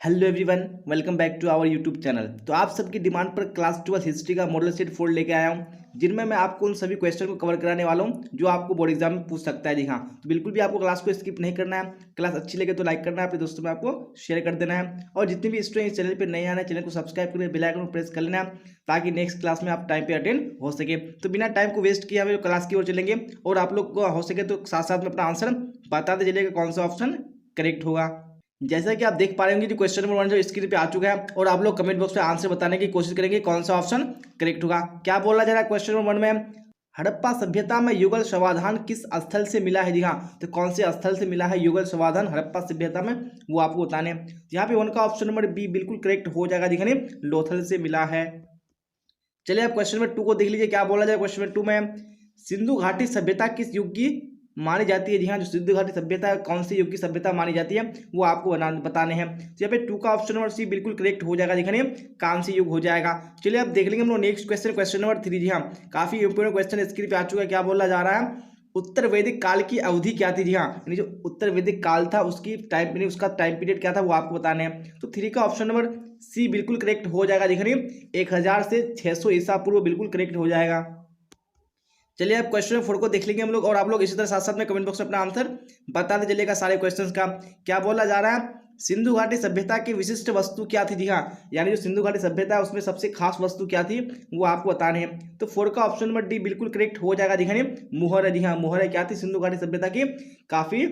Hello everyone, welcome back to our YouTube channel. तो आप सबकी डिमांड पर क्लास 12 हिस्ट्री का मॉडल सेट 4 लेके आया हूं, जिनमें मैं आपको उन सभी क्वेश्चन को कवर कराने वाला हूं जो आपको बोर्ड एग्जाम में पूछ सकता है। जी हाँ, तो बिल्कुल भी आपको क्लास को स्किप नहीं करना है। क्लास अच्छी लगे तो लाइक करना है, अपने दोस्तों में आपको शेयर कर देना है, और जितने भी स्टूडेंट इस चैनल पर नए आना है चैनल को सब्सक्राइब करके बेल आइकन को प्रेस कर लेना है, ताकि नेक्स्ट क्लास में आप टाइम पे अटेंड हो सके। तो बिना टाइम को वेस्ट किए हमें क्लास की ओर चलेंगे, और आप लोग को हो सके तो साथ साथ में अपना आंसर बताते चलिएगा कौन सा ऑप्शन करेक्ट होगा। जैसा कि आप देख पा रहे होंगे जो क्वेश्चन नंबर 1 जो स्क्रीन पे आ चुका है, और आप लोग कमेंट बॉक्स में आंसर बताने की कोशिश करेंगे कौन सा ऑप्शन करेक्ट होगा। क्या बोला जा रहा है क्वेश्चन नंबर 1 में? हड़प्पा सभ्यता में युगल समाधान किस स्थल से मिला है? जी हाँ, तो कौन से स्थल से मिला है युगल समाधान हड़प्पा सभ्यता में, वो आपको बताने हैं। यहाँ पे 1 का ऑप्शन नंबर बी बिल्कुल करेक्ट हो जाएगा। दिखाने लोथल से मिला है। चलिए आप क्वेश्चन नंबर 2 को देख लीजिए। क्या बोला जाए क्वेश्चन नंबर 2 में? सिंधु घाटी सभ्यता किस युग की मानी जाती है? जी हाँ, जो सिंधु घाटी सभ्यता है कौन सी युग की सभ्यता मानी जाती है, वो आपको बताने हैं। तो यहाँ पे 2 का ऑप्शन नंबर सी बिल्कुल करेक्ट हो जाएगा। दिखाने कांस्य युग हो जाएगा। चलिए अब देख लेंगे हम लोग नेक्स्ट क्वेश्चन, क्वेश्चन नंबर 3। जी हाँ, काफी इंपोर्टेंट क्वेश्चन स्क्रीन पे आ चुका है। क्या बोला जा रहा है? उत्तर वैदिक काल की अवधि क्या थी? जी हाँ, यानी जो उत्तर वैदिक काल था उसकी टाइम यानी उसका टाइम पीरियड क्या था, वो आपको बताने हैं। तो 3 का ऑप्शन नंबर सी बिल्कुल करेक्ट हो जाएगा। देखिए 1000 से 600 ईसा पूर्व बिल्कुल करेक्ट हो जाएगा। चलिए अब क्वेश्चन नंबर 4 को देख लेंगे हम लोग, और आप लोग इसी तरह साथ साथ में कमेंट बॉक्स में अपना आंसर बताते चलिएगा सारे क्वेश्चंस का। क्या बोला जा रहा है? सिंधु घाटी सभ्यता की विशिष्ट वस्तु क्या थी? जी हाँ, यानी जो सिंधु घाटी सभ्यता है उसमें सबसे खास वस्तु क्या थी, वो आपको बताने हैं। तो 4 का ऑप्शन नंबर डी बिल्कुल करेक्ट हो जाएगा। दिखाने मुहर है। जी हाँ, मुहर है क्या थी सिंधु घाटी सभ्यता की काफी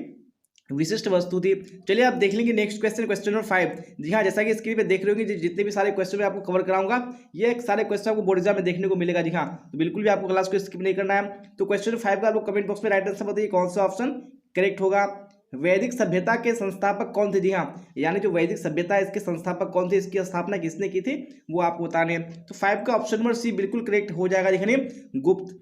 विशिष्ट वस्तु थी। चलिए आप देख लेंगे नेक्स्ट क्वेश्चन, क्वेश्चन नंबर 5। जी हाँ, जैसा कि स्क्रीन पे देख रहे होंगे जितने भी सारे क्वेश्चन मैं आपको कवर कराऊंगा, ये सारे क्वेश्चन आपको बोर्ड एग्जाम में देखने को मिलेगा। जी हाँ, तो बिल्कुल भी आपको क्लास को स्किप नहीं करना है। तो क्वेश्चन 5 का आप लोग कमेंट बॉक्स में राइट आंसर बताइए कौन सा ऑप्शन करेक्ट होगा। वैदिक सभ्यता के संस्थापक कौन थे? जी हाँ, यानी जो वैदिक सभ्यता है इसके संस्थापक कौन थे, इसकी स्थापना किसने की थी, वो आपको बताने हैं। तो 5 का ऑप्शन नंबर सी बिल्कुल करेक्ट हो जाएगा। देखिए गुप्त।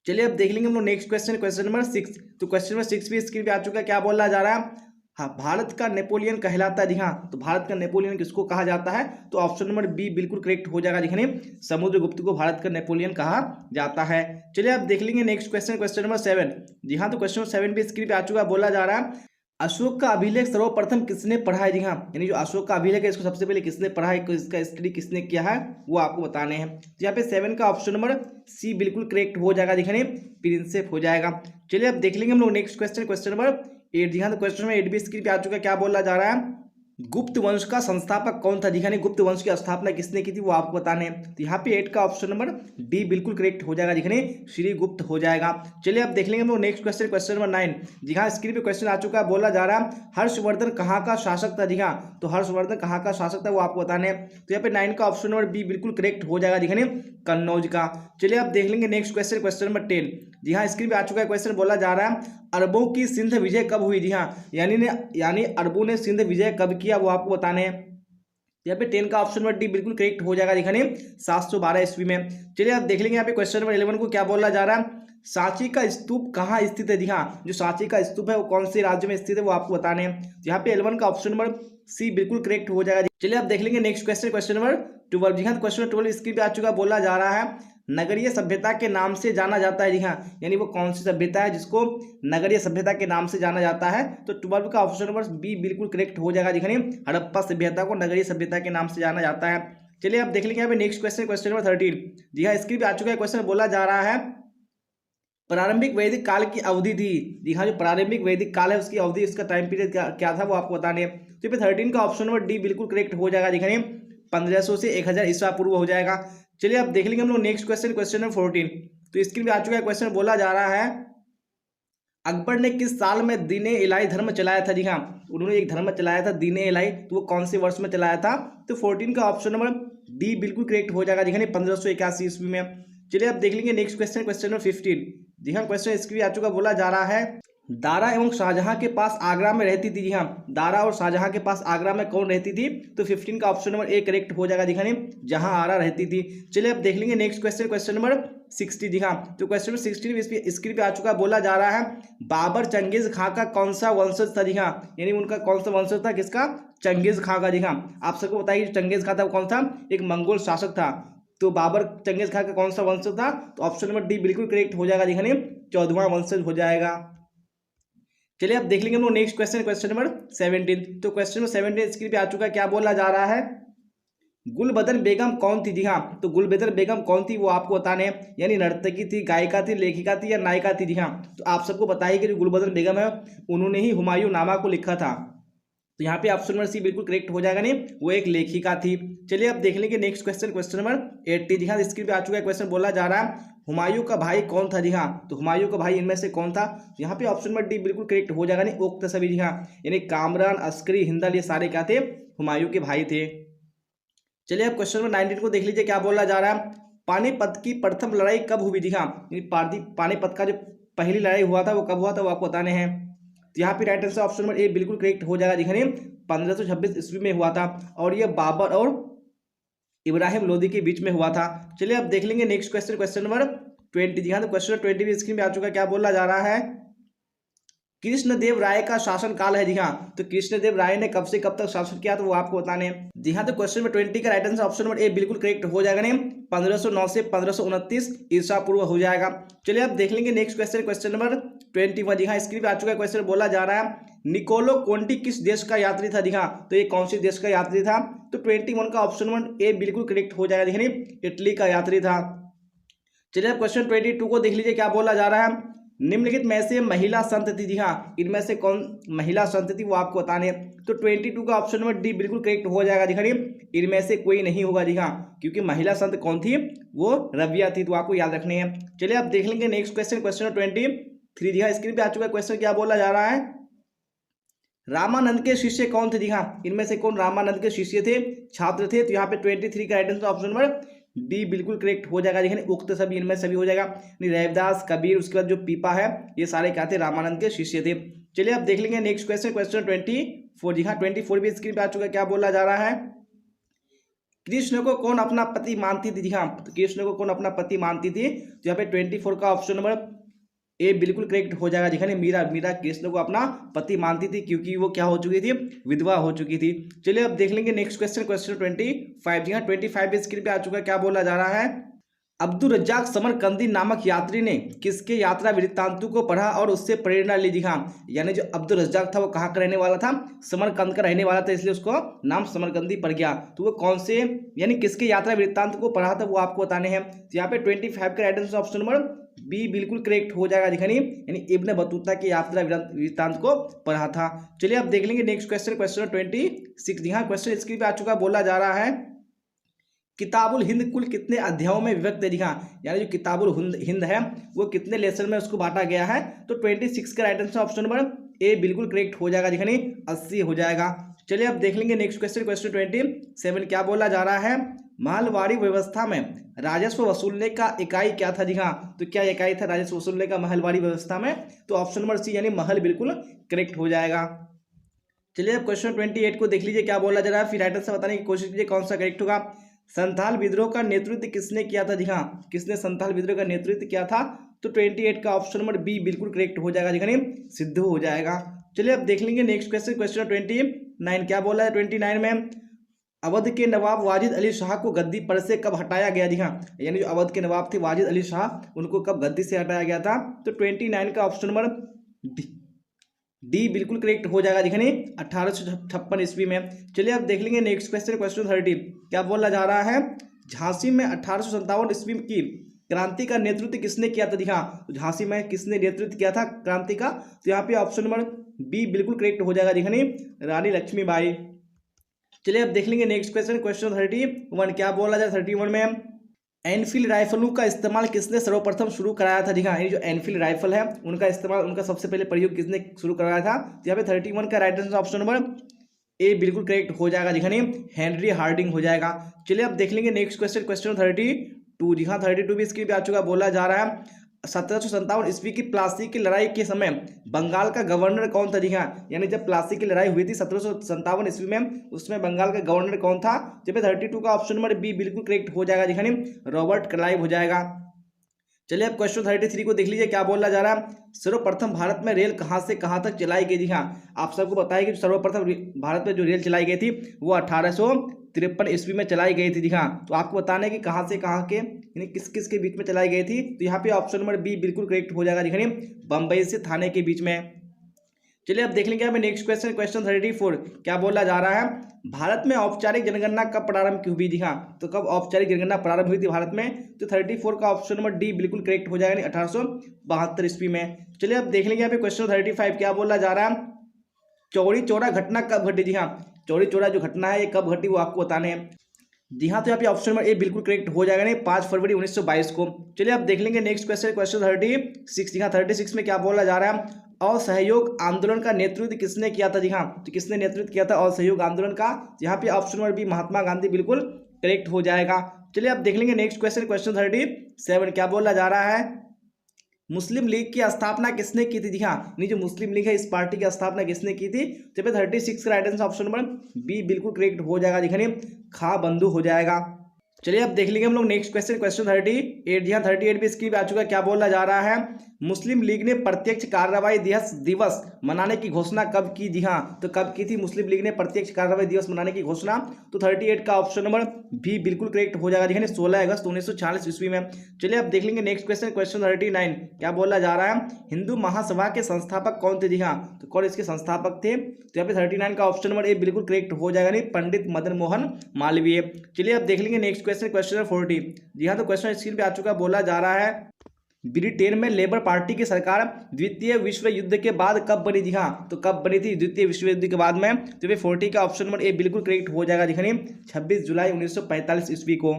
चलिए अब देख लेंगे हम लोग नेक्स्ट क्वेश्चन, क्वेश्चन नंबर 6। तो क्वेश्चन नंबर 6 भी स्क्रीन पे आ चुका है। क्या बोला जा रहा है? हाँ, भारत का नेपोलियन कहलाता है। जी हाँ, तो भारत का नेपोलियन किसको कहा जाता है? तो ऑप्शन नंबर बी बिल्कुल करेक्ट हो जाएगा। दिखने समुद्रगुप्त को भारत का नेपोलियन कहा जाता है। चलिए अब देख लेंगे नेक्स्ट क्वेश्चन, क्वेश्चन नंबर 7। जी हाँ, तो क्वेश्चन नंबर 7 भी स्क्रीन पे आ चुका है। बोला जा रहा है अशोक का अभिलेख सर्वप्रथम किसने पढ़ा है? जी हाँ, यानी जो अशोक का अभिलेख है इसको सबसे पहले किसने पढ़ा है, इसका स्टडी किसने किया है, वो आपको बताने हैं। तो यहाँ पे 7 का ऑप्शन नंबर सी बिल्कुल करेक्ट हो जाएगा। दिखाने प्रिंसेप हो जाएगा। चलिए अब देख लेंगे हम लोग नेक्स्ट क्वेश्चन, क्वेश्चन नंबर 8। जी हाँ, तो क्वेश्चन नंबर 8 भी स्क्रीन पे आ चुका है। क्या बोला जा रहा है? गुप्त वंश का संस्थापक कौन था? दिखाने गुप्त वंश की स्थापना किसने की थी, वो आपको बताने हैं। तो यहाँ पे 8 का ऑप्शन नंबर डी बिल्कुल करेक्ट हो जाएगा। दिखने श्री गुप्त हो जाएगा। चलिए अब देख लेंगे हम लोग नेक्स्ट क्वेश्चन, क्वेश्चन नंबर 9। जी हाँ, स्क्रीन पे क्वेश्चन आ चुका है। बोला जा रहा है हर्षवर्धन कहाँ का शासक था? जी हाँ, तो हर्षवर्धन कहाँ का शासक था, वो आपको बताने हैं। तो यहाँ पे 9 का ऑप्शन नंबर बी बिल्कुल करेक्ट हो जाएगा। दिखने कन्नौज का। चलिए अब देख लेंगे नेक्स्ट क्वेश्चन, क्वेश्चन नंबर 10। जी हाँ, स्क्रीन पे आ चुका है क्वेश्चन। बोला जा रहा है अरबों की सिंध विजय कब हुई? जी हाँ, यानी अरबों ने सिंध विजय कब किया, वो आपको बताने हैं। यहाँ पे 10 का ऑप्शन नंबर डी बिल्कुल करेक्ट हो जाएगा। दिखाने 712 ईस्वी में। चलिए आप देख लेंगे यहाँ पे क्वेश्चन नंबर 11 को। क्या बोला जा रहा है? सांची का स्तूप कहाँ स्थित है? जी हाँ, जो सांची का स्तूप है वो कौन से राज्य में स्थित है, वो आपको बताने हैं। यहाँ पे 11 का ऑप्शन नंबर सी बिल्कुल करेक्ट हो जाएगा। चलिए आप देख लेंगे नेक्स्ट क्वेश्चन, क्वेश्चन नंबर 12। जी हाँ, क्वेश्चन नंबर 12 स्क्रीन पे आ चुका है। बोला जा रहा है नगरीय सभ्यता के नाम से जाना जाता है। जी हाँ, यानी वो कौन सी सभ्यता है जिसको नगरीय सभ्यता के नाम से जाना जाता है? तो 12 का ऑप्शन नंबर बी बिल्कुल करेक्ट हो जाएगा। दिखने हड़प्पा सभ्यता को नगरीय सभ्यता के नाम से जाना जाता है। चलिए अब देख लेंगे यहाँ पे नेक्स्ट क्वेश्चन, क्वेश्चन नंबर 13। जी हाँ, स्क्रीन पे आ चुका है क्वेश्चन। बोला जा रहा है प्रारंभिक वैदिक काल की अवधि थी। जी हाँ, जो प्रारंभिक वैदिक काल है उसकी अवधि, उसका टाइम पीरियड क्या था, वो आपको बताने हैं। तो यहाँ पे 13 का ऑप्शन नंबर डी बिल्कुल करेक्ट हो जाएगा। दिखने 1500 से 1000 ईसा पूर्व हो जाएगा। चलिए अब देख लेंगे हम लोग नेक्स्ट क्वेश्चन, क्वेश्चन नंबर 14। तो स्क्रीन पे आ चुका है क्वेश्चन। बोला जा रहा है अकबर ने किस साल में दीन ए इलाही धर्म चलाया था? जी हाँ, उन्होंने एक धर्म चलाया था दीन ए इलाही, तो वो कौन से वर्ष में चलाया था? तो 14 का ऑप्शन नंबर डी बिल्कुल करेक्ट हो जाएगा। दिखाने 1581 ईस्वी में। चलिए अब देख लेंगे नेक्स्ट क्वेश्चन, क्वेश्चन नंबर 15। जी हाँ, क्वेश्चन स्क्रीन आ चुका। बोला जा रहा है दारा एवं शाहजहां के पास आगरा में रहती थी। जी हाँ, दारा और शाहजहां के पास आगरा में कौन रहती थी? तो 15 का ऑप्शन नंबर ए करेक्ट हो जाएगा। दिखाने जहां आरा रहती थी। चलिए अब देख लेंगे नेक्स्ट क्वेश्चन, क्वेश्चन नंबर 60। जी हाँ, तो क्वेश्चन नंबर 16 स्क्रीन पे आ चुका है। बोला जा रहा है बाबर चंगेज खां का कौन सा वंशज था? जी हाँ, यानी उनका कौन सा वंशज था, किसका? चंगेज खां का। जी हाँ, आप सबको बताइए चंगेज खां था वो कौन था? एक मंगोल शासक था। तो बाबर चंगेज खां का कौन सा वंशज था? तो ऑप्शन नंबर डी बिल्कुल करेक्ट हो जाएगा। दिखाने 14वां वंशज हो जाएगा। चलिए अब देख लेंगे हम लोग नेक्स्ट क्वेश्चन, क्वेश्चन नंबर 17। तो क्वेश्चन नंबर 17 स्क्रीन पे आ चुका है। क्या बोला जा रहा है, गुलबदन बेगम कौन थी? जी हाँ, तो गुलबदन बेगम कौन थी वो आपको बताने हैं। यानी नर्तकी थी, गायिका थी, लेखिका थी या नायिका थी? जी हाँ, तो आप सबको पता है कि जो गुलबदन बेगम है उन्होंने ही हुमायूं नामा को लिखा था। तो यहाँ पे ऑप्शन नंबर सी बिल्कुल करेक्ट हो जाएगा, नहीं वो एक लेखिका थी। चलिए अब देख लेंगे नेक्स्ट क्वेश्चन, क्वेश्चन नंबर 80। जी हाँ, स्क्रीन पे आ चुका है क्वेश्चन। बोला जा रहा है हुमायूं का भाई कौन था? जी हाँ, तो हुमायूं का भाई इनमें से कौन था? यहाँ पे ऑप्शन नंबर डी बिल्कुल करेक्ट हो जाएगा, नहीं उक्त सभी। जी हाँ, यानी कामरान, अस्करी, हिंदल ये सारे क्या थे? हुमायूं के भाई थे। चलिए अब क्वेश्चन नंबर 19 को देख लीजिए। क्या बोला जा रहा है, पानीपत की प्रथम लड़ाई कब हुई? जी हाँ, पानीपत का जो पहली लड़ाई हुआ था वो कब हुआ था वो आपको बताने हैं। तो यहाँ पे right answer option number A बिल्कुल करेक्ट हो जाएगा। दिखाने 1526 ईस्वी में हुआ था और ये बाबर और इब्राहिम लोदी के बीच में हुआ था। चलिए अब देख लेंगे नेक्स्ट क्वेश्चन, क्वेश्चन नंबर 20। जी हाँ, तो क्वेश्चन नंबर 20 भी स्क्रीन पे आ चुका है। क्या बोला जा रहा है, कृष्णदेव राय का शासन काल है? जी हाँ, तो कृष्णदेव राय ने कब से कब तक शासन किया तो वो आपको बताने हैं। जी हाँ, तो क्वेश्चन नंबर 20 का right answer option number A बिल्कुल करेक्ट हो जाएगा, नहीं 1509 से 1529 ईसा पूर्व हो जाएगा। चलिए अब देख लेंगे नेक्स्ट क्वेश्चन, क्वेश्चन नंबर 21। जी हाँ, स्क्रीन पे आ चुका है क्वेश्चन। बोला जा रहा है निकोलो कोंटी किस देश का यात्री था? जी हाँ, तो ये कौन सी देश का यात्री था? तो 21 का ऑप्शन नंबर ए बिल्कुल करेक्ट हो जाएगा। देखिए इटली का यात्री था। चलिए अब क्वेश्चन 22 को देख लीजिए। क्या बोला जा रहा है, निम्नलिखित में से महिला संत थी? जी हाँ, इनमें से कौन महिला संत थी वो आपको बताने हैं। तो 22 का ऑप्शन नंबर डी बिल्कुल करेक्ट हो जाएगा। दिखाइए इनमें से कोई नहीं होगा। जी हाँ, क्योंकि महिला संत कौन थी? वो रबिया थी, तो आपको याद रखने हैं। चलिए अब देख लेंगे नेक्स्ट क्वेश्चन, क्वेश्चन नंबर 23। जी हाँ, स्क्रीन पे आ चुका है क्वेश्चन। क्या बोला जा रहा है, रामानंद के शिष्य कौन थे? जी हाँ, इनमें से कौन रामानंद के शिष्य थे, छात्र थे? तो यहाँ पे 23 का right answer option number D बिल्कुल करेक्ट हो जाएगा। देखिए उक्त सभी इनमें सभी हो जाएगा। रविदास, कबीर, उसके बाद जो पीपा है ये सारे क्या थे? रामानंद के शिष्य थे। चलिए अब देख लेंगे नेक्स्ट क्वेश्चन, क्वेश्चन 24। जी हाँ, 24 भी स्क्रीन पे आ चुका है। क्या बोला जा रहा है, कृष्ण को कौन अपना पति मानती थी? जी हाँ, तो कृष्ण को कौन अपना पति मानती थी? तो यहाँ पे 24 का ऑप्शन नंबर ए बिल्कुल करेक्ट हो जाएगा। दिखाने मीरा, मीरा कृष्ण को अपना पति मानती थी क्योंकि वो क्या हो चुकी थी? विधवा हो चुकी थी। चलिए अब देख लेंगे नेक्स्ट क्वेश्चन, क्वेश्चन 25। जी हाँ, 25 स्क्रीन पे आ चुका है। क्या बोला जा रहा है, अब्दुल रज्जाक समरकंदी नामक यात्री ने किसके यात्रा वृत्तांतों को पढ़ा और उससे प्रेरणा ली? जी हाँ, यानी जो अब्दुल रज्जाक था वो कहाँ का रहने वाला था? समरकंद का रहने वाला था, इसलिए उसको नाम समरकंदी पड़ गया। तो वो कौन से यानी किसके यात्रा वृत्तांत को पढ़ा था वो आपको बताने हैं। तो यहाँ पे 25 का right answer option number B बिल्कुल करेक्ट हो जाएगा। दिखानी यानी इब्न बतूता की यात्रा वृत्तांत को पढ़ा था। चलिए अब देख लेंगे नेक्स्ट क्वेश्चन, क्वेश्चन 26। जी हाँ, क्वेश्चन स्क्रीन पे आ चुका। बोला जा रहा है किताबुल हिंद कुल कितने अध्यायों में विभक्त है? जी हाँ, यानी जो किताबुल हिंद है वो कितने लेसन में उसको बांटा गया है? तो 26 का right answer option number A बिल्कुल करेक्ट हो जाएगा। दिखानी 80 हो जाएगा। चलिए अब देख लेंगे नेक्स्ट क्वेश्चन, क्वेश्चन 27। क्या बोला जा रहा है, महलवाड़ी व्यवस्था में राजस्व वसूलने का इकाई क्या था? जी हाँ, तो क्या इकाई था राजस्व वसूलने का महलवाड़ी व्यवस्था में? तो ऑप्शन नंबर सी यानी महल बिल्कुल करेक्ट हो जाएगा। चलिए अब क्वेश्चन 28 को देख लीजिए। क्या बोला जा रहा है, फिर राइट आंसर बताने की कोशिश कीजिए कौन सा करेक्ट होगा। संथाल विद्रोह का नेतृत्व किसने किया था? जी हाँ, किसने संथाल विद्रोह का नेतृत्व किया था? तो 28 का ऑप्शन नंबर बी बिल्कुल करेक्ट हो जाएगा। दिखाने सिद्धू हो जाएगा। चलिए अब देख लेंगे नेक्स्ट क्वेश्चन, क्वेश्चन 29। क्या बोला है 29 में, अवध के नवाब वाजिद अली शाह को गद्दी पर से कब हटाया गया? जी हाँ, यानी जो अवध के नवाब थे वाजिद अली शाह उनको कब गद्दी से हटाया गया था? तो 29 का ऑप्शन नंबर डी बिल्कुल करेक्ट हो जाएगा। दिखाने 1856 ईस्वी में। चलिए अब देख लेंगे नेक्स्ट क्वेश्चन, क्वेश्चन 30। क्या बोला जा रहा है, झांसी में 1857 ईस्वी की क्रांति का नेतृत्व किसने किया था? दिखा तो झांसी में किसने नेतृत्व किया था क्रांति का? तो यहाँ पे ऑप्शन नंबर बी बिल्कुल करेक्ट हो जाएगा। दिखाने रानी लक्ष्मीबाई। चलिए अब देख लेंगे नेक्स्ट क्वेश्चन, क्वेश्चन 31। क्या बोला जाए 31 में, एनफील्ड राइफलों का इस्तेमाल किसने सर्वप्रथम शुरू कराया था? जी हाँ, ये जो एनफील्ड राइफल है उनका इस्तेमाल, उनका सबसे पहले प्रयोग किसने शुरू कराया था? तो यहाँ पे 31 का right answer option number A बिल्कुल करेक्ट हो जाएगा। दिखानी हेनरी हार्डिंग हो जाएगा। चलिए अब देख लेंगे नेक्स्ट क्वेश्चन, क्वेश्चन 32। जी हाँ, 32 भी स्क्रीन पे आ चुका। बोला जा रहा है 1757 ईस्वी की प्लासी की लड़ाई के समय बंगाल का गवर्नर कौन था? जी हाँ, यानी जब प्लासी की लड़ाई हुई थी 1757 ईस्वी में, उसमें बंगाल का गवर्नर कौन था? जब 32 का ऑप्शन नंबर बी बिल्कुल करेक्ट हो जाएगा। दिखानी रॉबर्ट क्लाइव हो जाएगा। चलिए अब क्वेश्चन 33 को देख लीजिए। क्या बोला जा रहा है, सर्वप्रथम भारत में रेल कहाँ से कहाँ तक चलाई गई? जी हाँ, आप सबको पता है कि सर्वप्रथम भारत में जो रेल चलाई गई थी वो 1853 ईस्वी में चलाई गई थी। जी हाँ, तो आपको बताना है कि कहाँ से कहाँ के यानी किस किस के बीच में चलाई गई थी। तो यहाँ पे ऑप्शन नंबर बी बिल्कुल करेक्ट हो जाएगा। दिखानी बम्बई से थाने के बीच में। चलिए अब देख लेंगे हमें नेक्स्ट क्वेश्चन, क्वेश्चन 34 क्या बोला जा रहा है, भारत में औपचारिक जनगणना कब प्रारंभ की हुई थी। हाँ, तो कब औपचारिक जनगणना प्रारंभ हुई थी भारत में, तो 34 का ऑप्शन नंबर डी बिल्कुल करेक्ट हो जाएगा, 1872 ईस्वी में। चलिए अब देख लेंगे यहाँ पे क्वेश्चन 35 क्या बोला जा रहा है, चौरी चौरा घटना कब घटी। जी हाँ, चौरी चौरा जो घटना है ये कब घटी वो आपको बताने हैं। जी हाँ, तो यहाँ पे ऑप्शन नंबर ए बिल्कुल करेक्ट हो जाएगा, नहीं 5 फरवरी 1922 को। चलिए अब देख लेंगे नेक्स्ट क्वेश्चन, क्वेश्चन 36। जी हाँ, 36 में क्या बोला जा रहा है, असहयोग आंदोलन का नेतृत्व किसने किया था। जी हाँ, तो किसने नेतृत्व किया था असहयोग आंदोलन का, यहाँ पे option number B Mahatma Gandhi बिल्कुल करेक्ट हो जाएगा। चलिए अब देख लेंगे नेक्स्ट क्वेश्चन, क्वेश्चन 37 क्या बोला जा रहा है, मुस्लिम लीग की स्थापना किसने की थी। जी हाँ, नहीं जो मुस्लिम लीग है इस पार्टी की स्थापना किसने की थी, तो 36 का right answer option number B बिल्कुल करेक्ट हो जाएगा, दिखाने खा बंधु हो जाएगा। चलिए अब देख लेंगे हम लोग नेक्स्ट क्वेश्चन, क्वेश्चन 38। जी हाँ, 38 भी इसकी भी आ चुका है, क्या बोला जा रहा है, मुस्लिम लीग ने प्रत्यक्ष कार्रवाई दिवस मनाने की घोषणा कब की। जी हाँ, तो कब की थी मुस्लिम लीग ने प्रत्यक्ष कार्रवाई दिवस मनाने की घोषणा, तो 38 का ऑप्शन नंबर भी बिल्कुल करेक्ट हो जाएगा, देखिए 16 अगस्त 1946 ईस्वी में। चलिए अब देख लेंगे नेक्स्ट क्वेश्चन, क्वेश्चन 39 क्या बोला जा रहा है, हिंदू महासभा के संस्थापक कौन थे। जी हाँ, तो कौन इसके संस्थापक थे, तो यहाँ पे 39 का ऑप्शन नंबर ए बिल्कुल करेक्ट हो जाएगा, नहीं पंडित मदन मोहन मालवीय। चलिए अब देख लेंगे नेक्स्ट क्वेश्चन, क्वेश्चन 40। जी हाँ, तो क्वेश्चन स्क्रीन पे आ चुका, बोला जा रहा है ब्रिटेन में लेबर पार्टी की सरकार द्वितीय विश्व युद्ध के बाद कब बनी। जी हाँ, तो कब बनी थी द्वितीय विश्व युद्ध के बाद में, तो ये 40 का ऑप्शन नंबर ए बिल्कुल करेक्ट हो जाएगा, दिखानी 26 जुलाई 1945 ईस्वी को।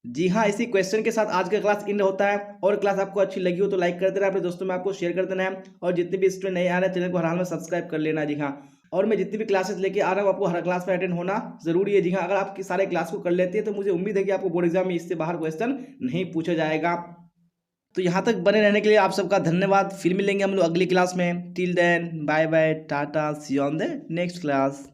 जी हाँ, इसी क्वेश्चन के साथ आज का क्लास इन होता है, और क्लास आपको अच्छी लगी हो तो लाइक कर देना, अपने दोस्तों में आपको शेयर कर देना है, और जितने भी स्टूडेंट नए आ रहे हैं चैनल को हर हाल में सब्सक्राइब कर लेना। जी हाँ, और मैं जितनी भी क्लासेस लेके आ रहा हूँ आपको हर क्लास में अटेंड होना जरूरी है। जी हाँ, अगर आप सारे क्लास को कर लेते हैं तो मुझे उम्मीद है कि आपको बोर्ड एग्जाम में इससे बाहर क्वेश्चन नहीं पूछा जाएगा। तो यहाँ तक बने रहने के लिए आप सबका धन्यवाद, फिर मिलेंगे हम लोग अगली क्लास में। Till then bye bye, tata, see on the next class.